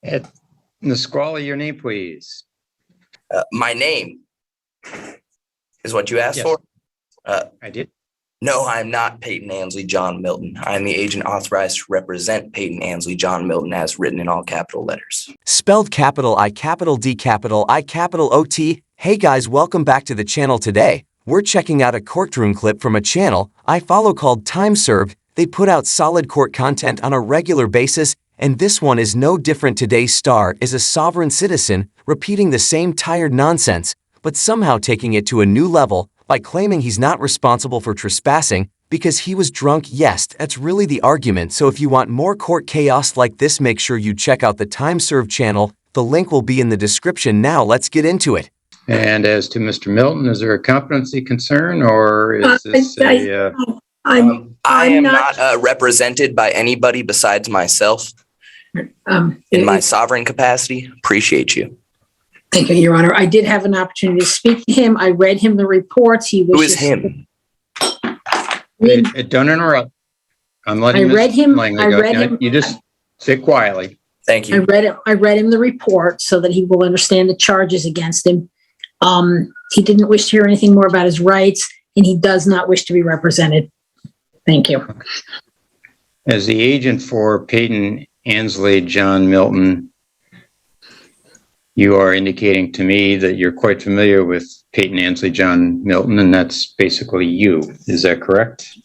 Ed, the scroll of your name, please. My name is what you asked Yes. for? I did. No, I'm not Peyton Ansley John Milton. I am the agent authorized to represent Peyton Ansley John Milton as written in all capital letters. Spelled capital I, capital D, capital I, capital O-T. Hey guys, welcome back to the channel today. We're checking out a courtroom clip from a channel I follow called Time Served. They put out solid court content on a regular basis, and this one is no different. Today's star is a sovereign citizen repeating the same tired nonsense, but somehow taking it to a new level by claiming he's not responsible for trespassing because he was drunk. Yes, that's really the argument. So if you want more court chaos like this, make sure you check out the Time Served channel. The link will be in the description. Now let's get into it. And as to Mr. Milton, is there a competency concern, or is this I am not represented by anybody besides myself in my sovereign capacity. Appreciate you. Thank you, Your Honor. I did have an opportunity to speak to him. I read him the reports. He was Who is him? Don't interrupt. I'm letting I read him. Langley I go. read him. You just sit quietly. Thank you. I read him the report so that he will understand the charges against him. He didn't wish to hear anything more about his rights, and he does not wish to be represented. Thank you. As the agent for Peyton Ansley John Milton, you are indicating to me that you're quite familiar with Peyton Ansley John Milton, and that's basically you. Is that correct?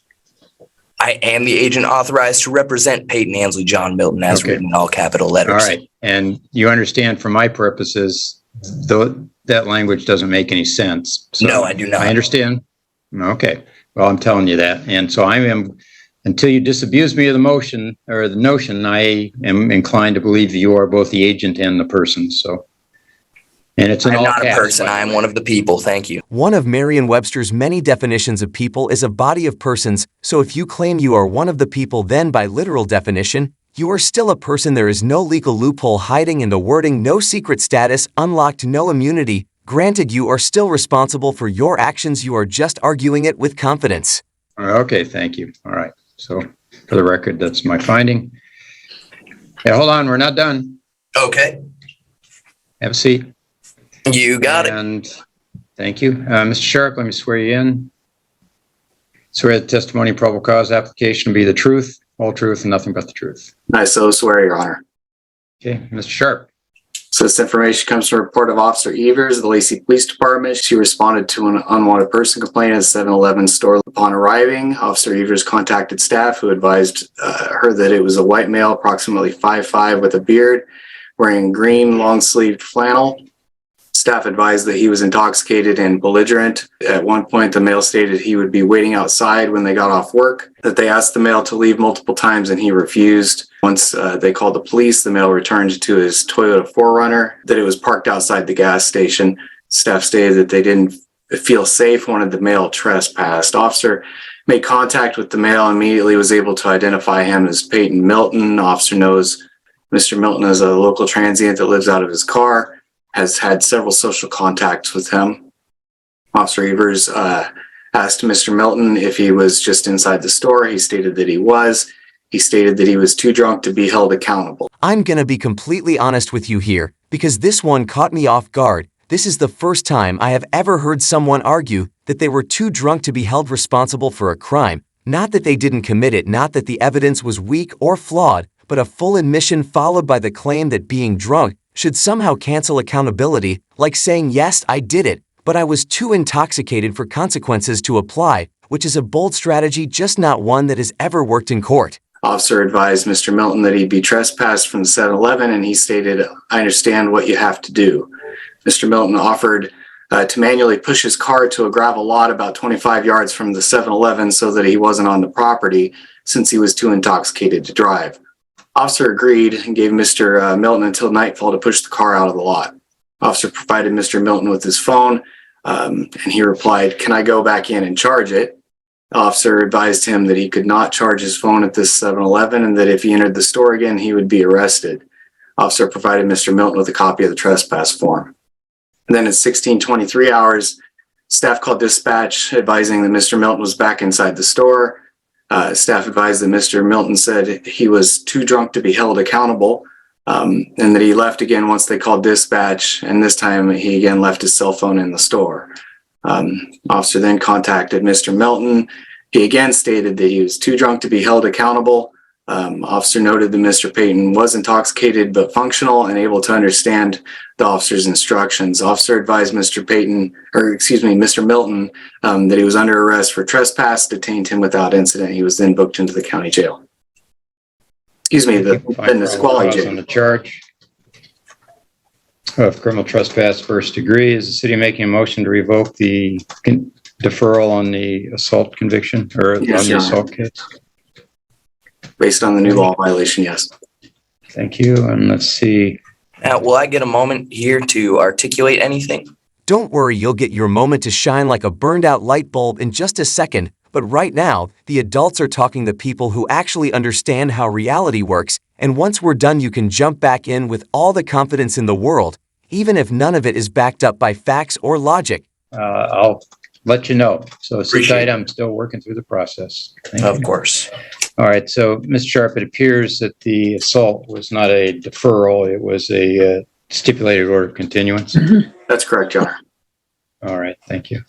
I am the agent authorized to represent Peyton Ansley John Milton as written in all capital letters. All right. And you understand, for my purposes, though that language doesn't make any sense. So No, I do not. I understand. Okay. Well, I'm telling you that. And so I am, until you disabuse me of the motion or the notion, I am inclined to believe that you are both the agent and the person. So, and it's I'm not a person. I am one of the people. Thank you. One of Merriam-Webster's many definitions of people is a body of persons, so if you claim you are one of the people, then by literal definition, you are still a person. There is no legal loophole hiding in the wording, no secret status, unlocked, no immunity. Granted, you are still responsible for your actions. You are just arguing it with confidence. Okay, thank you. All right. So for the record, that's my finding. Yeah, hold on. We're not done. Okay. Have a seat. You got it. And thank you. Mr. Sharp, let me swear you in. Swear the testimony and probable cause application be the truth, whole truth, and nothing but the truth. I so swear, Your Honor. Okay, Mr. Sharp. So this information comes from a report of Officer Evers of the Lacey Police Department. She responded to an unwanted person complaint at a 7-Eleven store. Upon arriving, Officer Evers contacted staff who advised her that it was a white male, approximately 5'5", with a beard, wearing green long-sleeved flannel. Staff advised that he was intoxicated and belligerent. At one point, the male stated he would be waiting outside when they got off work, that they asked the male to leave multiple times and he refused. Once they called the police, the male returned to his Toyota 4Runner, that it was parked outside the gas station. Staff stated that they didn't feel safe, wanted the male trespassed. Officer made contact with the male and immediately was able to identify him as Peyton Milton. Officer knows Mr. Milton is a local transient that lives out of his car, has had several social contacts with him. Officer Evers asked Mr. Milton if he was just inside the store. He stated that he was. He stated that he was too drunk to be held accountable. I'm gonna be completely honest with you here, because this one caught me off guard. This is the first time I have ever heard someone argue that they were too drunk to be held responsible for a crime. Not that they didn't commit it, not that the evidence was weak or flawed, but a full admission followed by the claim that being drunk should somehow cancel accountability, like saying, yes, I did it, but I was too intoxicated for consequences to apply, which is a bold strategy, just not one that has ever worked in court. Officer advised Mr. Milton that he'd be trespassed from the 7-Eleven, and he stated, I understand what you have to do. Mr. Milton offered to manually push his car to a gravel lot about 25 yards from the 7-Eleven so that he wasn't on the property since he was too intoxicated to drive. Officer agreed and gave Mr. Milton until nightfall to push the car out of the lot. Officer provided Mr. Milton with his phone, and he replied, can I go back in and charge it? Officer advised him that he could not charge his phone at this 7-Eleven and that if he entered the store again, he would be arrested. Officer provided Mr. Milton with a copy of the trespass form. And then at 16:23 hours, staff called dispatch advising that Mr. Milton was back inside the store. Staff advised that Mr. Milton said he was too drunk to be held accountable. and that he left again once they called dispatch, and this time he again left his cell phone in the store. Officer then contacted Mr. Milton. He again stated that he was too drunk to be held accountable. Officer noted that Mr. Payton was intoxicated but functional and able to understand the officer's instructions. Officer advised Mr. Milton that he was under arrest for trespass, detained him without incident. He was then booked into the county jail. The Nisqually jail. On the charge of criminal trespass first degree, is the city making a motion to revoke the deferral on the assault conviction or Yes, on the Your assault Honor. case? Based on the new law violation, yes. Thank you. And let's see. Now, will I get a moment here to articulate anything? Don't worry, you'll get your moment to shine like a burned out light bulb in just a second. But right now, the adults are talking to people who actually understand how reality works. And once we're done, you can jump back in with all the confidence in the world, even if none of it is backed up by facts or logic. I'll let you know. So sit Appreciate tight. it. I'm still working through the process. Thank Of you. course. All right. So, Mr. Sharp, it appears that the assault was not a deferral. It was a stipulated order of continuance. That's correct, Your Honor. All right. Thank you.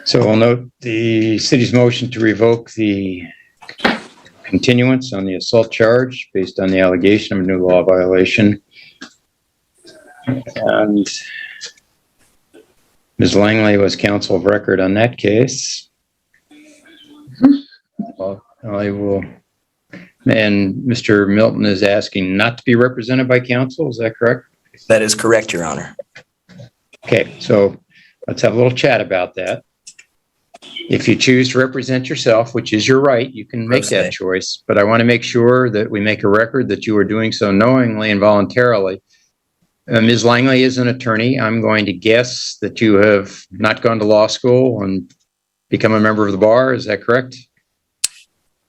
So we'll note the city's motion to revoke the continuance on the assault charge based on the allegation of a new law violation. And Ms. Langley was counsel of record on that case. Well, I will, and Mr. Milton is asking not to be represented by counsel. Is that correct? That is correct, Your Honor. Okay, so let's have a little chat about that. If you choose to represent yourself, which is your right, you can make that choice. But I want to make sure that we make a record that you are doing so knowingly and voluntarily. Ms. Langley is an attorney. I'm going to guess that you have not gone to law school and become a member of the bar. Is that correct?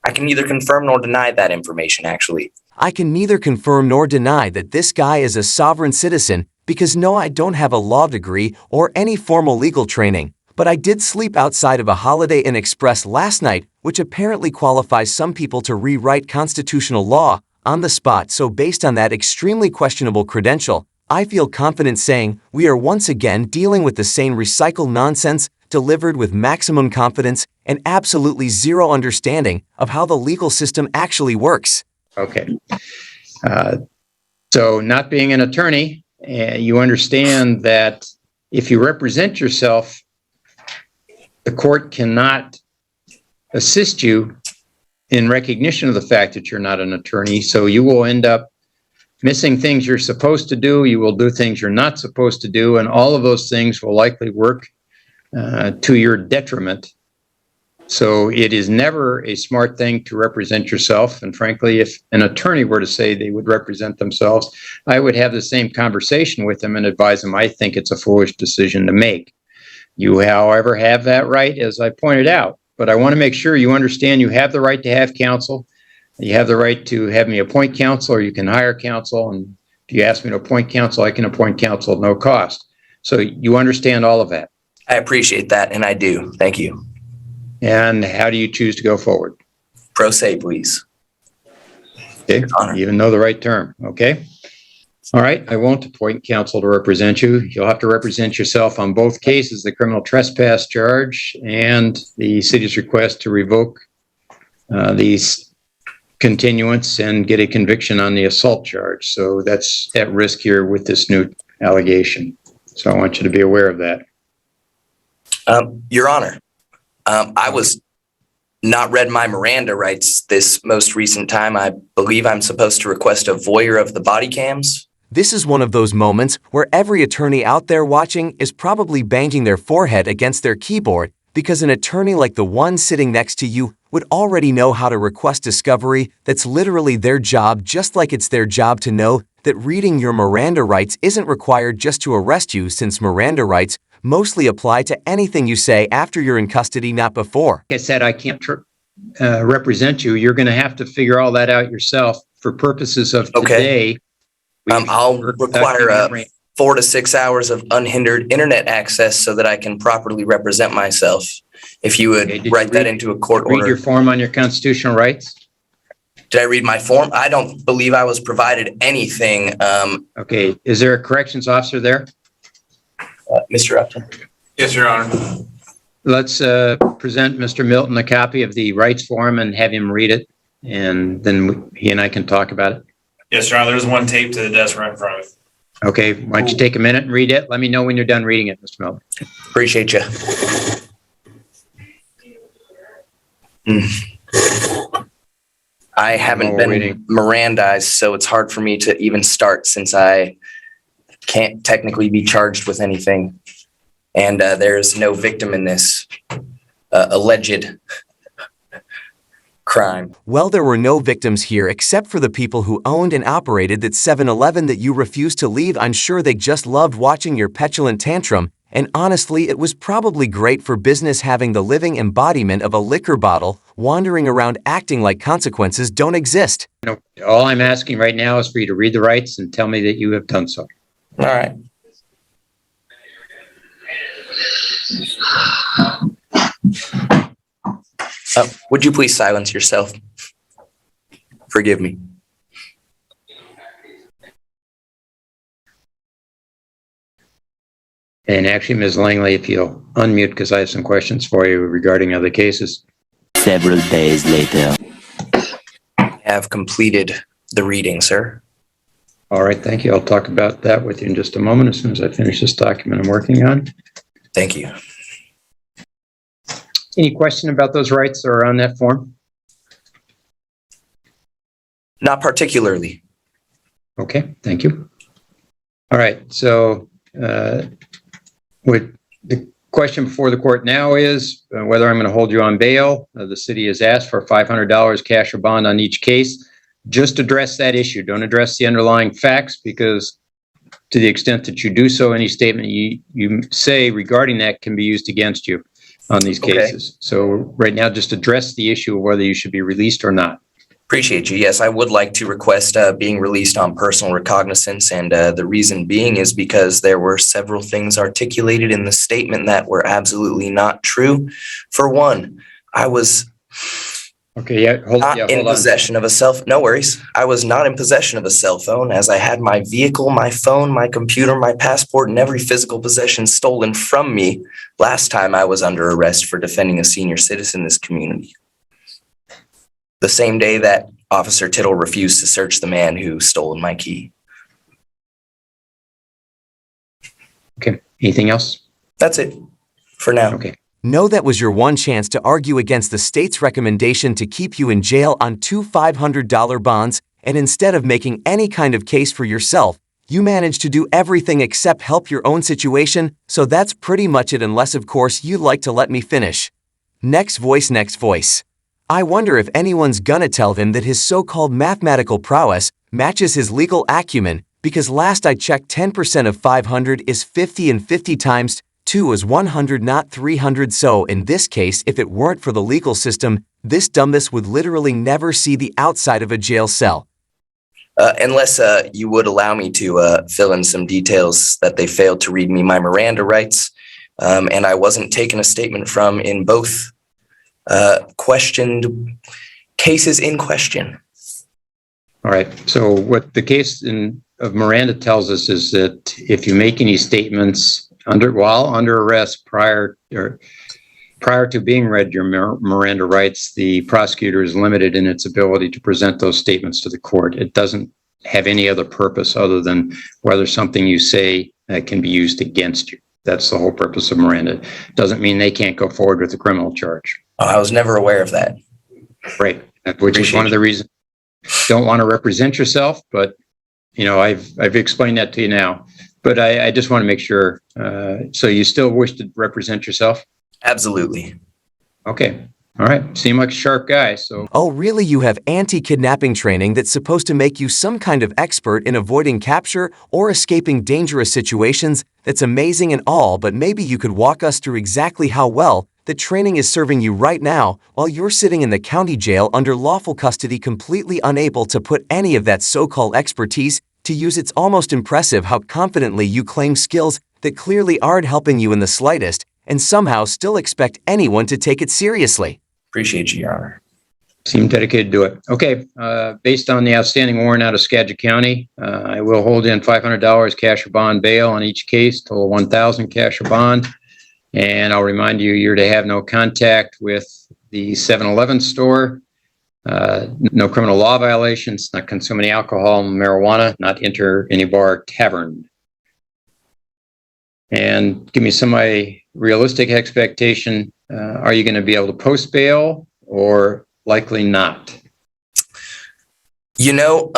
I can neither confirm nor deny that information, actually. I can neither confirm nor deny that this guy is a sovereign citizen because no, I don't have a law degree or any formal legal training. But I did sleep outside of a Holiday Inn Express last night, which apparently qualifies some people to rewrite constitutional law on the spot. So based on that extremely questionable credential, I feel confident saying we are once again dealing with the same recycled nonsense delivered with maximum confidence and absolutely zero understanding of how the legal system actually works. Okay. So not being an attorney, you understand that if you represent yourself, the court cannot assist you in recognition of the fact that you're not an attorney. So you will end up missing things you're supposed to do. You will do things you're not supposed to do. And all of those things will likely work to your detriment. So it is never a smart thing to represent yourself. And frankly, if an attorney were to say they would represent themselves, I would have the same conversation with them and advise them I think it's a foolish decision to make. You, however, have that right, as I pointed out. But I want to make sure you understand you have the right to have counsel. You have the right to have me appoint counsel, or you can hire counsel. And if you ask me to appoint counsel, I can appoint counsel at no cost. So you understand all of that. I appreciate that, and I do. Thank you. And how do you choose to go forward? Pro se, please. Okay, Honor. even know the right term. Okay. All right. I won't appoint counsel to represent you. You'll have to represent yourself on both cases, the criminal trespass charge and the city's request to revoke these continuance and get a conviction on the assault charge. So that's at risk here with this new allegation. So I want you to be aware of that. Your Honor, I was not read my Miranda rights this most recent time. I believe I'm supposed to request a voyeur of the body cams. This is one of those moments where every attorney out there watching is probably banging their forehead against their keyboard because an attorney like the one sitting next to you would already know how to request discovery that's literally their job, just like it's their job to know that reading your Miranda rights isn't required just to arrest you, since Miranda rights mostly apply to anything you say after you're in custody, not before. Like I said, I can't represent you. You're going to have to figure all that out yourself for purposes of today. I'll require 4 to 6 hours of unhindered internet access so that I can properly represent myself. If you would write that into a court order. Read your form on your constitutional rights. Did I read my form? I don't believe I was provided anything. Okay, is there a corrections officer there? Mr. Upton. Yes, Your Honor. Let's present Mr. Milton a copy of the rights form and have him read it, and then he and I can talk about it. Yes, Your Honor. There's one taped to the desk right in front of me. Okay, why don't you take a minute and read it? Let me know when you're done reading it, Mr. Milton. Appreciate you. I haven't been Mirandized, so it's hard for me to even start since I can't technically be charged with anything. And there's no victim in this alleged crime. Well, there were no victims here except for the people who owned and operated that 7-Eleven that you refused to leave. I'm sure they just loved watching your petulant tantrum. And honestly, it was probably great for business having the living embodiment of a liquor bottle wandering around acting like consequences don't exist. All I'm asking right now is for you to read the rights and tell me that you have done so. All right. Would you please silence yourself? Forgive me. And actually, Ms. Langley, if you'll unmute, because I have some questions for you regarding other cases. Several days later. I have completed the reading, sir. All right, thank you. I'll talk about that with you in just a moment as soon as I finish this document I'm working on. Thank you. Any question about those rights that are on that form? Not particularly. Okay, thank you. All right, so what the question before the court now is whether I'm going to hold you on bail. The city has asked for $500 cash or bond on each case. Just address that issue. Don't address the underlying facts, because to the extent that you do so, any statement you say regarding that can be used against you on these cases. So right now, just address the issue of whether you should be released or not. Appreciate you. Yes, I would like to request being released on personal recognizance. And the reason being is because there were several things articulated in the statement that were absolutely not true. For one, I was not in possession of a cell phone. No worries. I was not in possession of a cell phone, as I had my vehicle, my phone, my computer, my passport, and every physical possession stolen from me last time I was under arrest for defending a senior citizen in this community. The same day that Officer Tittle refused to search the man who stole my key. Okay. Anything else? That's it for now. Okay. No, that was your one chance to argue against the state's recommendation to keep you in jail on 2 $500 bonds, and instead of making any kind of case for yourself, you managed to do everything except help your own situation, so that's pretty much it, unless of course you'd like to let me finish. Next voice, next voice. I wonder if anyone's gonna tell him that his so-called mathematical prowess matches his legal acumen, because last I checked 10% of 500 is 50 and 50 times 2 is 100, not 300. So in this case, if it weren't for the legal system, this dumbass would literally never see the outside of a jail cell. Unless you would allow me to fill in some details that they failed to read me my Miranda rights, and I wasn't taking a statement from in both questioned cases in question. All right. So what the case of Miranda tells us is that if you make any statements while under arrest prior to being read your Miranda rights, the prosecutor is limited in its ability to present those statements to the court. It doesn't have any other purpose other than whether something you say can be used against you. That's the whole purpose of Miranda. It doesn't mean they can't go forward with a criminal charge. Oh, I was never aware of that. Right. Which is one of the reasons you don't want to represent yourself, but I've explained that to you now. But I just want to make sure. So you still wish to represent yourself? Absolutely. Okay. All right. Seem like a sharp guy. So. Oh, really? You have anti-kidnapping training that's supposed to make you some kind of expert in avoiding capture or escaping dangerous situations? That's amazing and all, but maybe you could walk us through exactly how well the training is serving you right now while you're sitting in the county jail under lawful custody, completely unable to put any of that so-called expertise to use. It's almost impressive how confidently you claim skills that clearly aren't helping you in the slightest, and somehow still expect anyone to take it seriously. Appreciate you, Your Honor. seem dedicated to do it. Okay, based on the outstanding warrant out of Skagit County, I will hold in $500 cash or bond bail on each case, total $1,000 cash or bond. And I'll remind you, you're to have no contact with the 7-Eleven store, no criminal law violations, not consume any alcohol and marijuana, not enter any bar or tavern. And give me some realistic expectation. Are you going to be able to post bail or likely not? You know,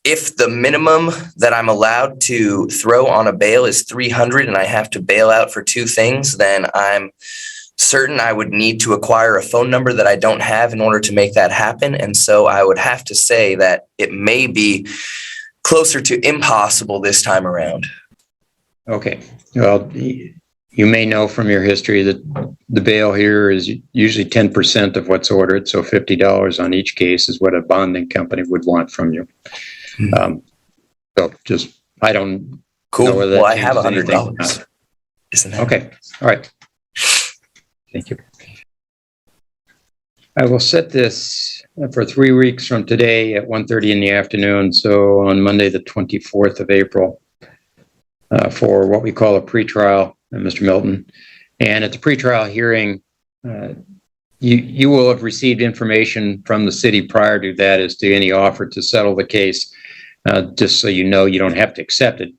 if the minimum that I'm allowed to throw on a bail is 300 and I have to bail out for 2 things, then I'm certain I would need to acquire a phone number that I don't have in order to make that happen. And so I would have to say that it may be closer to impossible this time around. Okay. Well, you may know from your history that the bail here is usually 10% of what's ordered. So $50 on each case is what a bonding company would want from you. So just, I don't Cool. know whether that Well, I have changes anything or $100. not. Isn't that Okay. All right. Thank you. I will set this for 3 weeks from today at 1:30 in the afternoon. So on Monday, the 24th of April, for what we call a pretrial, Mr. Milton. And at the pretrial hearing, you will have received information from the city prior to that as to any offer to settle the case. Just so you know, you don't have to accept it.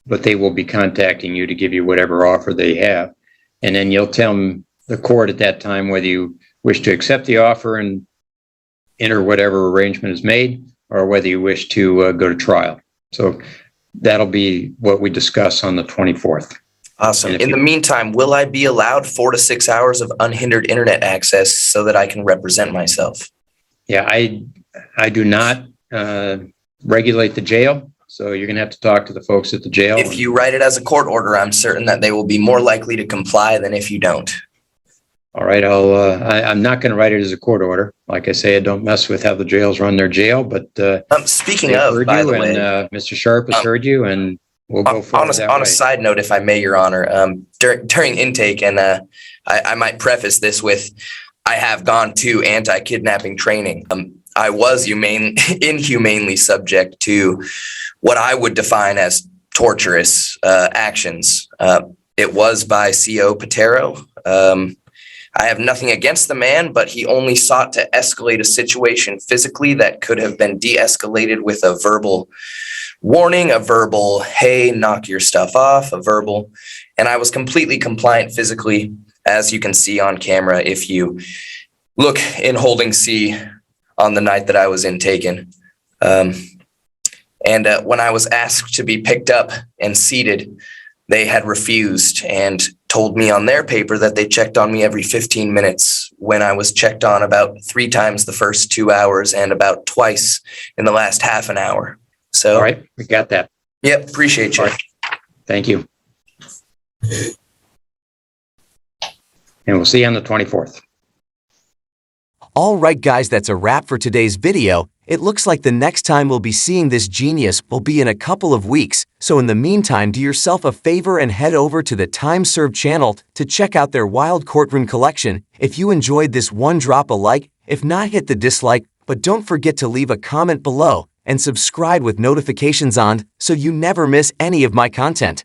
But they will be contacting you to give you whatever offer they have. And then you'll tell them, the court at that time, whether you wish to accept the offer and enter whatever arrangement is made, or whether you wish to go to trial. So that'll be what we discuss on the 24th. awesome? In the meantime, will I be allowed 4 to 6 hours of unhindered internet access so that I can represent myself? Yeah, I do not regulate the jail, so you're going to have to talk to the folks at the jail. If you write it as a court order, I'm certain that they will be more likely to comply than if you don't. All right, I'm not going to write it as a court order. Like I say, I don't mess with how the jails run their jail, but Speaking of, by the way, Mr. Sharp has heard you, and we'll go forward that way. On a side note, if I may, Your Honor, during intake, and I might preface this with, I have gone to anti-kidnapping training. I was inhumanely subject to what I would define as torturous actions. It was by C.O. Patero. I have nothing against the man, but he only sought to escalate a situation physically that could have been de-escalated with a verbal warning, a verbal, hey, knock your stuff off, a verbal. And I was completely compliant physically, as you can see on camera if you look in holding C on the night that I was intaken. And when I was asked to be picked up and seated, they had refused and told me on their paper that they checked on me every 15 minutes when I was checked on about 3 times the first 2 hours and about twice in the last half an hour. So, all right, we got that. Yep, appreciate you. Right. Thank you. And we'll see you on the 24th. All right, guys, that's a wrap for today's video. It looks like the next time we'll be seeing this genius will be in a couple of weeks. So in the meantime, do yourself a favor and head over to the Time Served channel to check out their wild courtroom collection. If you enjoyed this one, drop a like. If not, hit the dislike. But don't forget to leave a comment below and subscribe with notifications on so you never miss any of my content.